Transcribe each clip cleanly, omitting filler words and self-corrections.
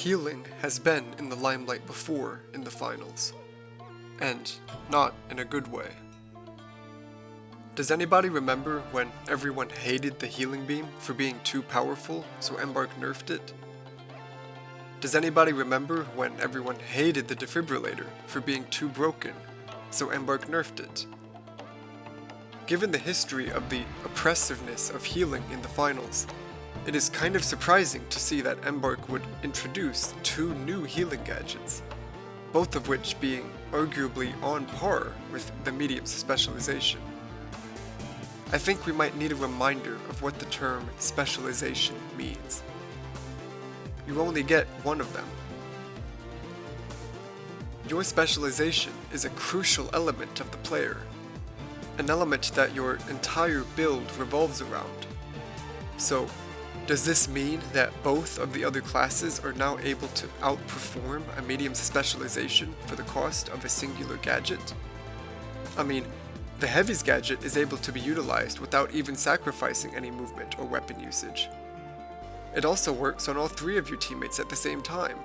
Healing has been in the limelight before in the finals, and not in a good way. Does anybody remember when everyone hated the healing beam for being too powerful, so Embark nerfed it? Does anybody remember when everyone hated the defibrillator for being too broken, so Embark nerfed it? Given the history of the oppressiveness of healing in the finals, it is kind of surprising to see that Embark would introduce two new healing gadgets, both of which being arguably on par with the medium's specialization. I think we might need a reminder of what the term specialization means. You only get one of them. Your specialization is a crucial element of the player, an element that your entire build revolves around. So, does this mean that both of the other classes are now able to outperform a medium's specialization for the cost of a singular gadget? I mean, the Heavy's gadget is able to be utilized without even sacrificing any movement or weapon usage. It also works on all three of your teammates at the same time.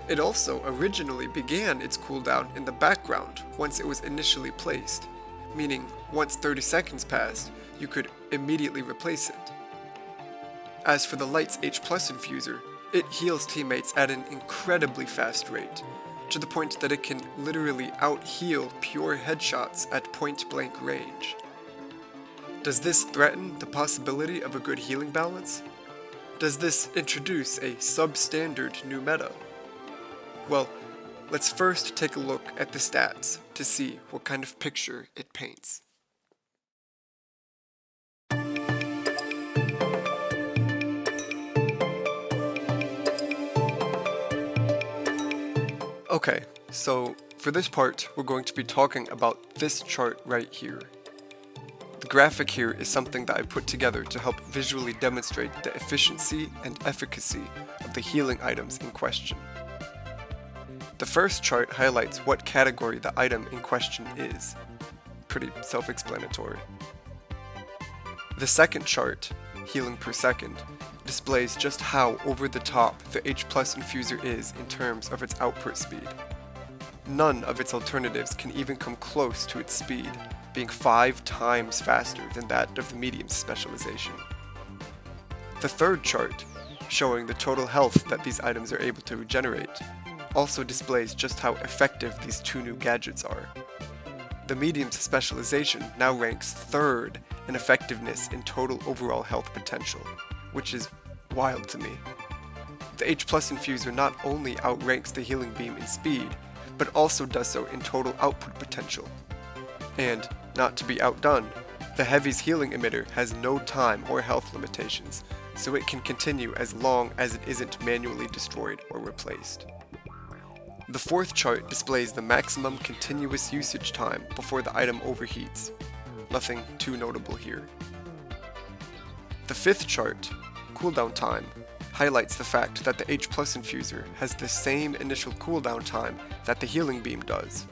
It also originally began its cooldown in the background once it was initially placed, meaning once 30 seconds passed, you could immediately replace it. As for the Light's H+ Infuser, it heals teammates at an incredibly fast rate, to the point that it can literally out-heal pure headshots at point-blank range. Does this threaten the possibility of a good healing balance? Does this introduce a substandard new meta? Well, let's first take a look at the stats to see what kind of picture it paints. Okay, so for this part, we're going to be talking about this chart right here. The graphic here is something that I put together to help visually demonstrate the efficiency and efficacy of the healing items in question. The first chart highlights what category the item in question is. Pretty self-explanatory. The second chart, healing per second, displays just how over the top the H+ Infuser is in terms of its output speed. None of its alternatives can even come close to its speed, being 5 times faster than that of the medium's specialization. The third chart, showing the total health that these items are able to regenerate, also displays just how effective these two new gadgets are. The medium's specialization now ranks third in effectiveness in total overall health potential, which is wild to me. The H+ Infuser not only outranks the healing beam in speed, but also does so in total output potential. And, not to be outdone, the Heavy's healing emitter has no time or health limitations, so it can continue as long as it isn't manually destroyed or replaced. The fourth chart displays the maximum continuous usage time before the item overheats. Nothing too notable here. The fifth chart, cooldown time, highlights the fact that the H+ Infuser has the same initial cooldown time that the healing beam does.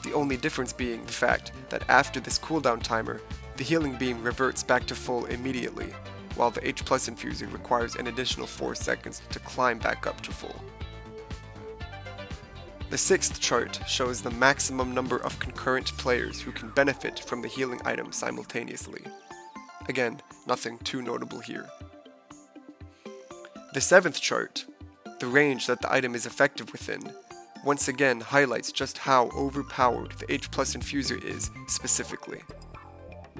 The only difference being the fact that after this cooldown timer, the healing beam reverts back to full immediately, while the H+ Infuser requires an additional 4 seconds to climb back up to full. The sixth chart shows the maximum number of concurrent players who can benefit from the healing item simultaneously. Again, nothing too notable here. The seventh chart, the range that the item is effective within, once again highlights just how overpowered the H+ Infuser is specifically.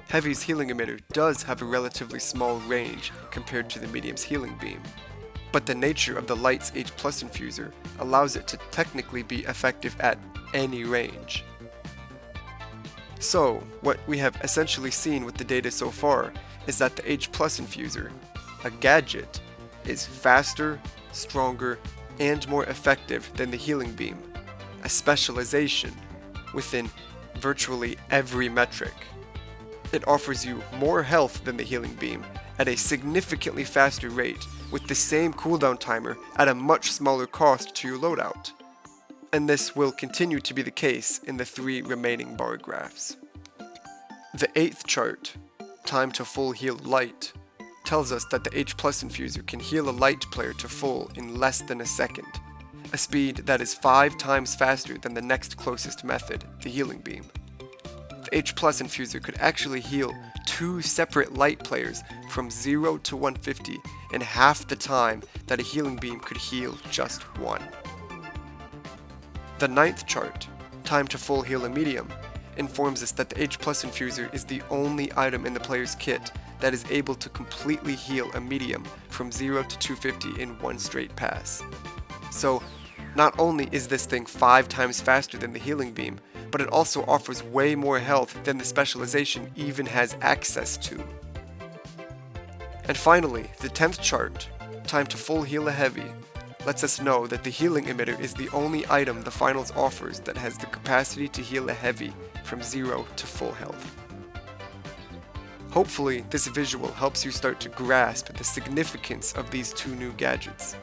Heavy's healing emitter does have a relatively small range compared to the medium's healing beam, but the nature of the Light's H+ Infuser allows it to technically be effective at any range. So, what we have essentially seen with the data so far is that the H+ Infuser, a gadget, is faster, stronger, and more effective than the healing beam, a specialization, within virtually every metric. It offers you more health than the healing beam at a significantly faster rate with the same cooldown timer at a much smaller cost to your loadout. And this will continue to be the case in the 3 remaining bar graphs. The 8th chart, time to full heal Light, tells us that the H plus infuser can heal a light player to full in less than a second, a speed that is 5 times faster than the next closest method, the healing beam. The H plus infuser could actually heal 2 separate light players from 0 to 150 in half the time that a healing beam could heal just one. The 9th chart, time to full heal a medium, informs us that the H plus infuser is the only item in the player's kit that is able to completely heal a medium from 0 to 250 in one straight pass. So, not only is this thing 5 times faster than the healing beam, but it also offers way more health than the specialization even has access to. And finally, the 10th chart, time to full heal a heavy, lets us know that the healing emitter is the only item the finals offers that has the capacity to heal a heavy from 0 to full health. Hopefully, this visual helps you start to grasp the significance of these 2 new gadgets.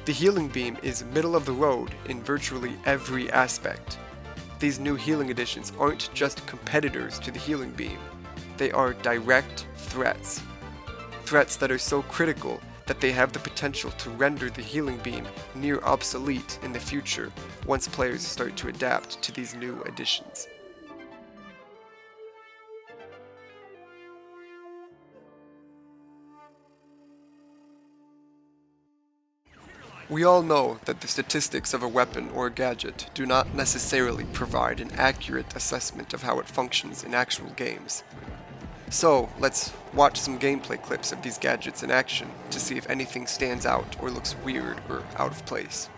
The healing beam is middle of the road in virtually every aspect. These new healing additions aren't just competitors to the healing beam, they are direct threats. Threats that are so critical that they have the potential to render the healing beam near obsolete in the future once players start to adapt to these new additions. We all know that the statistics of a weapon or gadget do not necessarily provide an accurate assessment of how it functions in actual games. So, let's watch some gameplay clips of these gadgets in action to see if anything stands out or looks weird or out of place.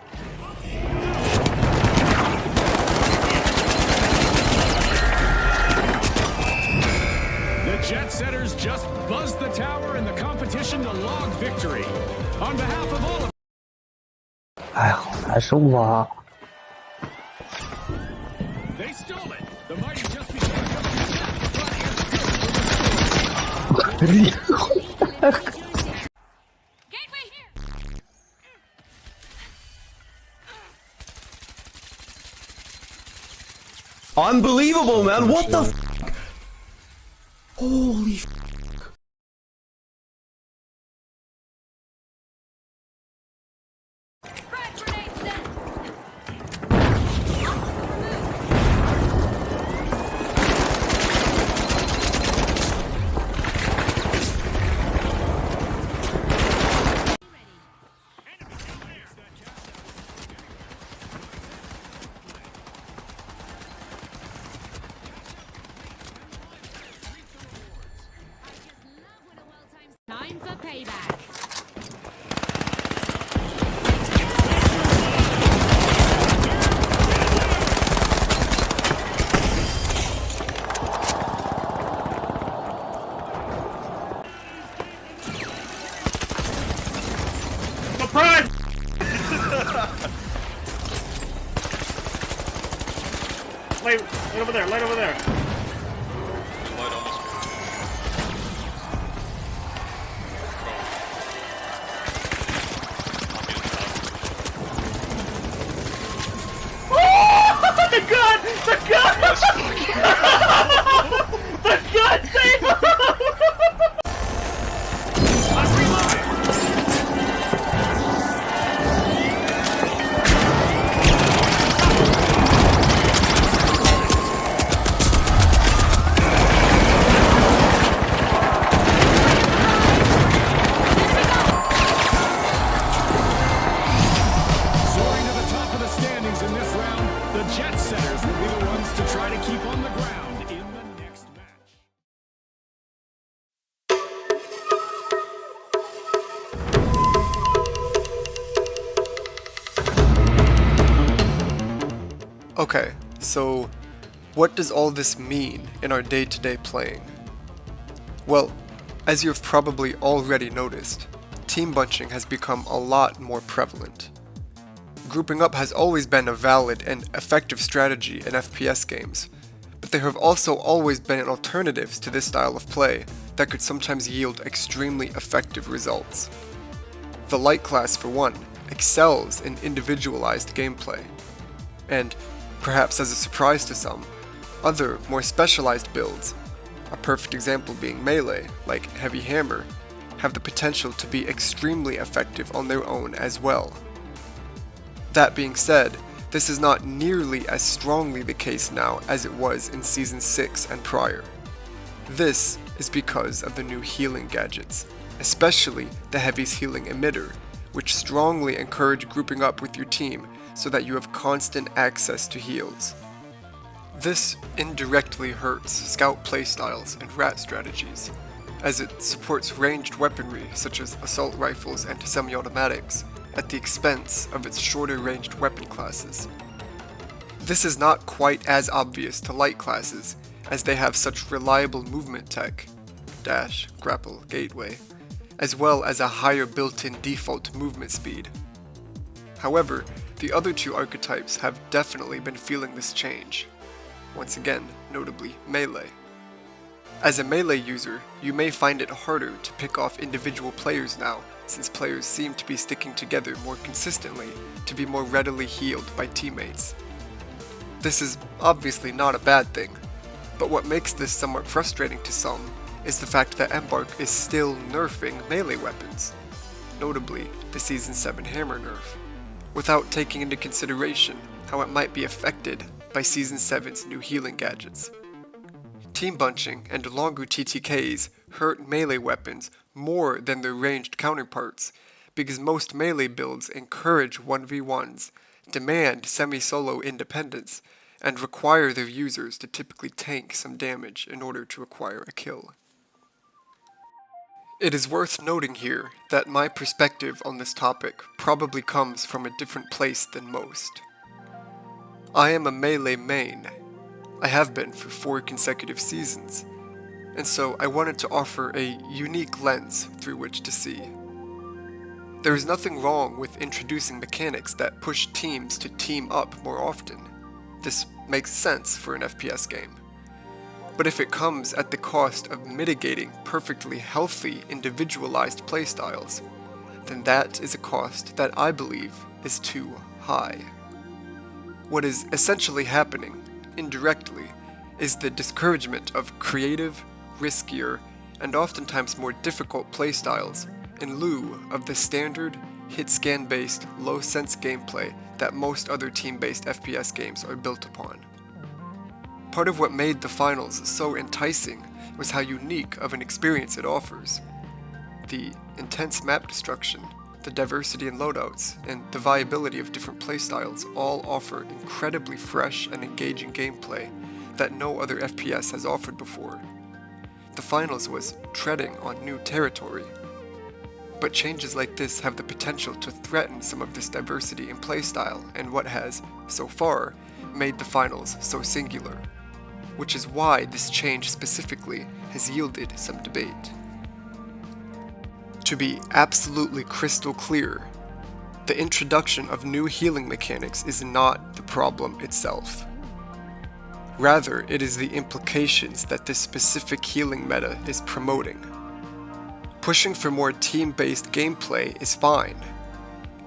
The Jet Setters just buzzed the tower in the competition to log victory. On behalf of all of 哎呀，好难受啊！ They stole it. The mighty just became Unbelievable, man! What the? Holy. Time for payback. Surprise! Light over there, light over there. Light on the screen. The gun! The gun! The gun! Save him! Let's reload. Soaring to the top of the standings in this round, the Jet Setters will be the ones to try to keep on the ground in the next match. Okay, so what does all this mean in our day-to-day playing? Well, as you have probably already noticed, team bunching has become a lot more prevalent. Grouping up has always been a valid and effective strategy in FPS games, but there have also always been alternatives to this style of play that could sometimes yield extremely effective results. The light class, for one, excels in individualized gameplay, and, perhaps as a surprise to some, other more specialized builds, a perfect example being melee, like Heavy Hammer, have the potential to be extremely effective on their own as well. That being said, this is not nearly as strongly the case now as it was in Season 6 and prior. This is because of the new healing gadgets, especially the Heavy's healing Emitter, which strongly encourage grouping up with your team so that you have constant access to heals. This indirectly hurts scout playstyles and rat strategies, as it supports ranged weaponry such as assault rifles and semi-automatics, at the expense of its shorter ranged weapon classes. This is not quite as obvious to light classes, as they have such reliable movement tech, dash, grapple, gateway, as well as a higher built-in default movement speed. However, the other two archetypes have definitely been feeling this change. Once again, notably melee. As a melee user, you may find it harder to pick off individual players now, since players seem to be sticking together more consistently to be more readily healed by teammates. This is obviously not a bad thing, but what makes this somewhat frustrating to some is the fact that Embark is still nerfing melee weapons, notably the Season 7 hammer nerf, without taking into consideration how it might be affected by Season 7's new healing gadgets. Team bunching and longer TTKs hurt melee weapons more than their ranged counterparts, because most melee builds encourage 1v1s, demand semi-solo independence, and require their users to typically tank some damage in order to acquire a kill. It is worth noting here that my perspective on this topic probably comes from a different place than most. I am a melee main. I have been for 4 consecutive seasons, and so I wanted to offer a unique lens through which to see. There is nothing wrong with introducing mechanics that push teams to team up more often. This makes sense for an FPS game. But if it comes at the cost of mitigating perfectly healthy, individualized playstyles, then that is a cost that I believe is too high. What is essentially happening, indirectly, is the discouragement of creative, riskier, and oftentimes more difficult playstyles in lieu of the standard, hit-scan-based, low-sense gameplay that most other team-based FPS games are built upon. Part of what made the finals so enticing was how unique of an experience it offers. The intense map destruction, the diversity in loadouts, and the viability of different playstyles all offer incredibly fresh and engaging gameplay that no other FPS has offered before. The finals was treading on new territory. But changes like this have the potential to threaten some of this diversity in playstyle and what has, so far, made the finals so singular, which is why this change specifically has yielded some debate. To be absolutely crystal clear, the introduction of new healing mechanics is not the problem itself. Rather, it is the implications that this specific healing meta is promoting. Pushing for more team-based gameplay is fine.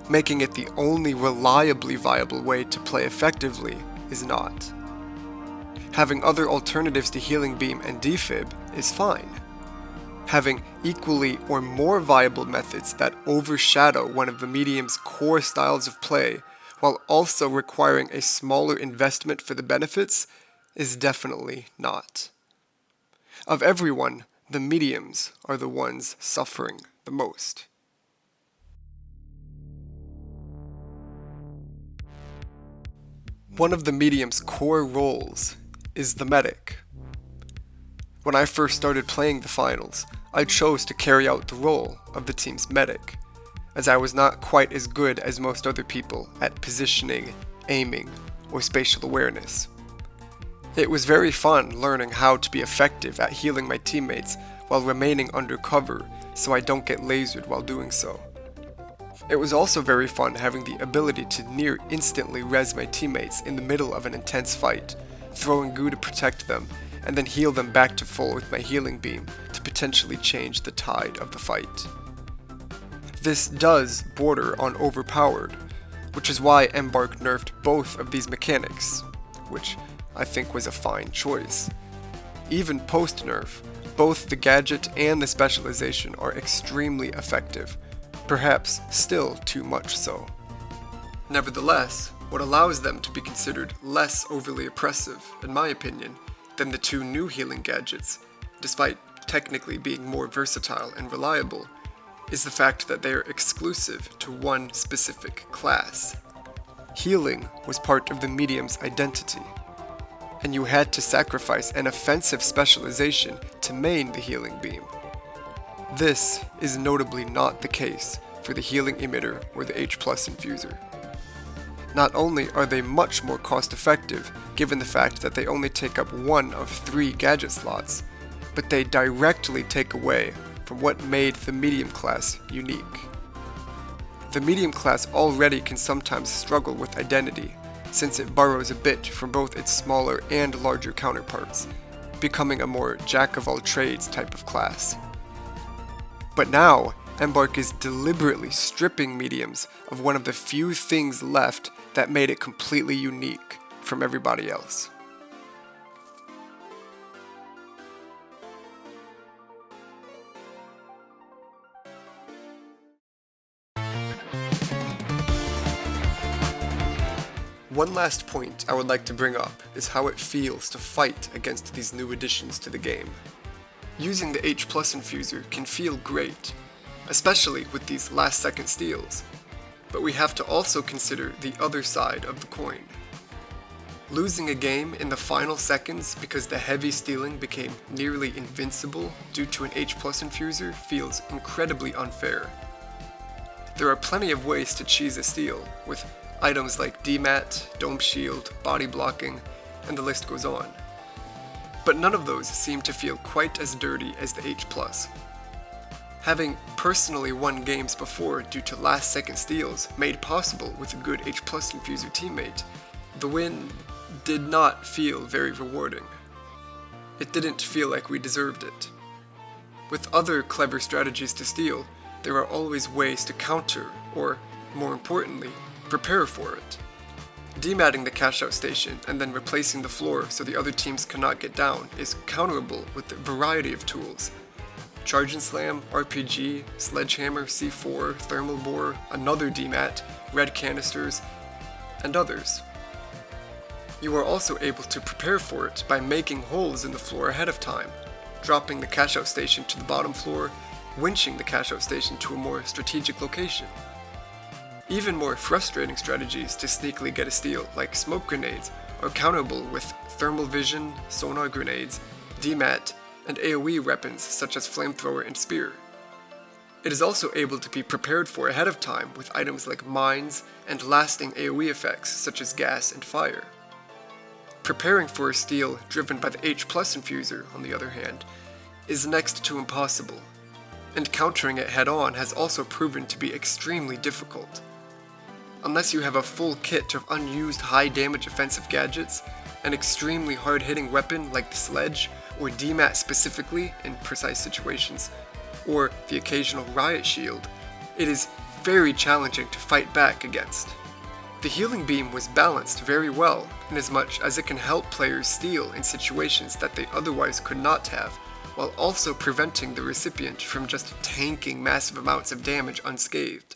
Making it the only reliably viable way to play effectively is not. Having other alternatives to Healing Beam and Defib is fine. Having equally or more viable methods that overshadow one of the medium's core styles of play while also requiring a smaller investment for the benefits is definitely not. Of everyone, the mediums are the ones suffering the most. One of the medium's core roles is the medic. When I first started playing the finals, I chose to carry out the role of the team's medic, as I was not quite as good as most other people at positioning, aiming, or spatial awareness. It was very fun learning how to be effective at healing my teammates while remaining under cover so I don't get lasered while doing so. It was also very fun having the ability to near instantly res my teammates in the middle of an intense fight, throwing goo to protect them, and then heal them back to full with my healing beam to potentially change the tide of the fight. This does border on overpowered, which is why Embark nerfed both of these mechanics, which I think was a fine choice. Even post-nerf, both the gadget and the specialization are extremely effective, perhaps still too much so. Nevertheless, what allows them to be considered less overly oppressive, in my opinion, than the two new healing gadgets, despite technically being more versatile and reliable, is the fact that they are exclusive to one specific class. Healing was part of the medium's identity, and you had to sacrifice an offensive specialization to main the healing beam. This is notably not the case for the healing emitter or the H+ infuser. Not only are they much more cost-effective, given the fact that they only take up one of 3 gadget slots, but they directly take away from what made the medium class unique. The medium class already can sometimes struggle with identity, since it borrows a bit from both its smaller and larger counterparts, becoming a more jack-of-all-trades type of class. But now, Embark is deliberately stripping mediums of one of the few things left that made it completely unique from everybody else. One last point I would like to bring up is how it feels to fight against these new additions to the game. Using the H+ infuser can feel great, especially with these last-second steals, but we have to also consider the other side of the coin. Losing a game in the final seconds because the heavy stealing became nearly invincible due to an H+ infuser feels incredibly unfair. There are plenty of ways to cheese a steal, with items like DMAT, Dome Shield, Body Blocking, and the list goes on. But none of those seem to feel quite as dirty as the H+. Having personally won games before due to last-second steals made possible with a good H+ infuser teammate, the win did not feel very rewarding. It didn't feel like we deserved it. With other clever strategies to steal, there are always ways to counter, or, more importantly, prepare for it. Dematting the cash-out station and then replacing the floor so the other teams cannot get down is counterable with a variety of tools. Charge and Slam, RPG, Sledgehammer, C4, Thermal Bore, another DMAT, red canisters, and others. You are also able to prepare for it by making holes in the floor ahead of time, dropping the cash-out station to the bottom floor, winching the cash-out station to a more strategic location. Even more frustrating strategies to sneakily get a steal, like smoke grenades, are counterable with thermal vision, sonar grenades, DMAT, and AoE weapons such as flamethrower and spear. It is also able to be prepared for ahead of time with items like mines and lasting AoE effects such as gas and fire. Preparing for a steal driven by the H+ infuser, on the other hand, is next to impossible, and countering it head-on has also proven to be extremely difficult. Unless you have a full kit of unused high-damage offensive gadgets, an extremely hard-hitting weapon like the Sledge, or DMAT specifically in precise situations, or the occasional Riot Shield, it is very challenging to fight back against. The healing beam was balanced very well, inasmuch as it can help players steal in situations that they otherwise could not have, while also preventing the recipient from just tanking massive amounts of damage unscathed.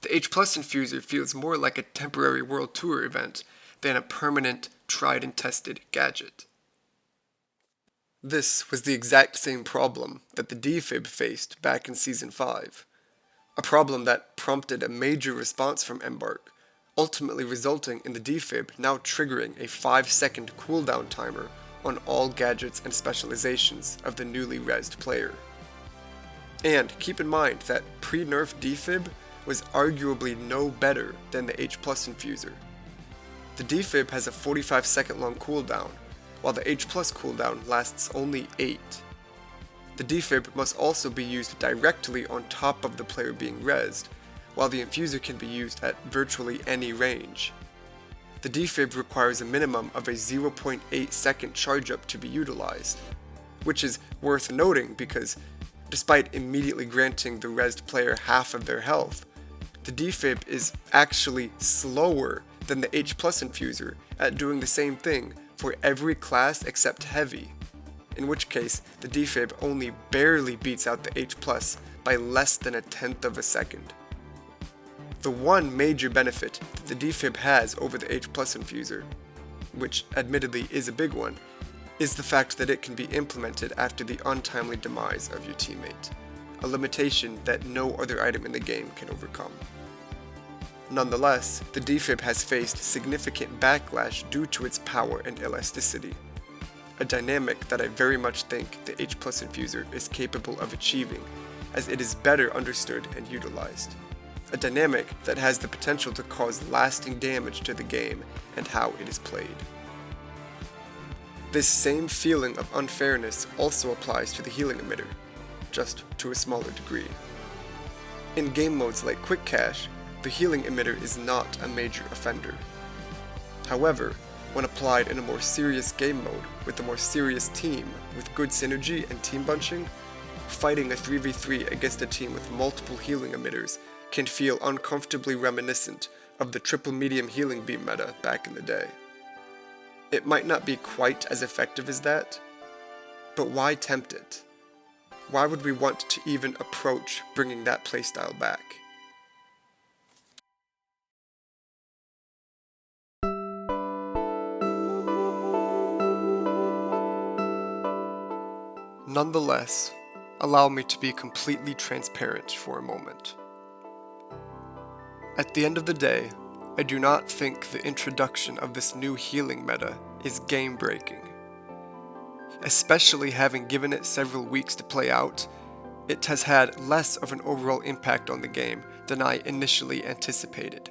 The H+ infuser feels more like a temporary World Tour event than a permanent, tried and tested gadget. This was the exact same problem that the defib faced back in Season 5, a problem that prompted a major response from Embark, ultimately resulting in the defib now triggering a 5-second cooldown timer on all gadgets and specializations of the newly rezzed player. And keep in mind that pre-nerf defib was arguably no better than the H+ infuser. The defib has a 45-second long cooldown, while the H+ cooldown lasts only 8. The defib must also be used directly on top of the player being rezzed, while the infuser can be used at virtually any range. The defib requires a minimum of a 0.8 second charge up to be utilized, which is worth noting because, despite immediately granting the rezzed player half of their health, the defib is actually slower than the H+ infuser at doing the same thing for every class except heavy. in which case the defib only barely beats out the H+ by less than 1/10 of a second. The one major benefit that the defib has over the H+ infuser, which admittedly is a big one, is the fact that it can be implemented after the untimely demise of your teammate, a limitation that no other item in the game can overcome. Nonetheless, the defib has faced significant backlash due to its power and elasticity, a dynamic that I very much think the H+ infuser is capable of achieving, as it is better understood and utilized. A dynamic that has the potential to cause lasting damage to the game and how it is played. This same feeling of unfairness also applies to the healing emitter, just to a smaller degree. In game modes like Quick Cache, the healing emitter is not a major offender. However, when applied in a more serious game mode with a more serious team with good synergy and team bunching, fighting a 3v3 against a team with multiple healing emitters can feel uncomfortably reminiscent of the triple medium healing beam meta back in the day. It might not be quite as effective as that, but why tempt it? Why would we want to even approach bringing that playstyle back? Nonetheless, allow me to be completely transparent for a moment. At the end of the day, I do not think the introduction of this new healing meta is game-breaking. Especially having given it several weeks to play out, it has had less of an overall impact on the game than I initially anticipated,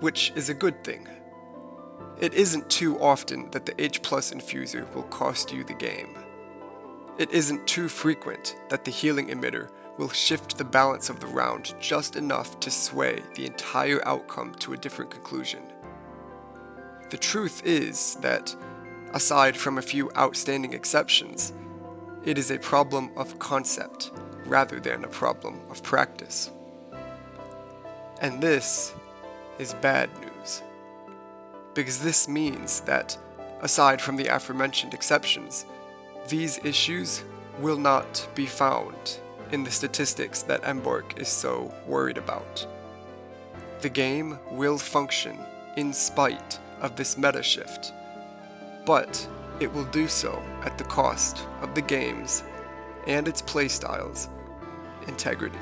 which is a good thing. It isn't too often that the H+ infuser will cost you the game. It isn't too frequent that the healing emitter will shift the balance of the round just enough to sway the entire outcome to a different conclusion. The truth is that, aside from a few outstanding exceptions, it is a problem of concept rather than a problem of practice. And this is bad news, because this means that, aside from the aforementioned exceptions, these issues will not be found in the statistics that Embark is so worried about. The game will function in spite of this meta shift, but it will do so at the cost of the game's and its playstyle's integrity.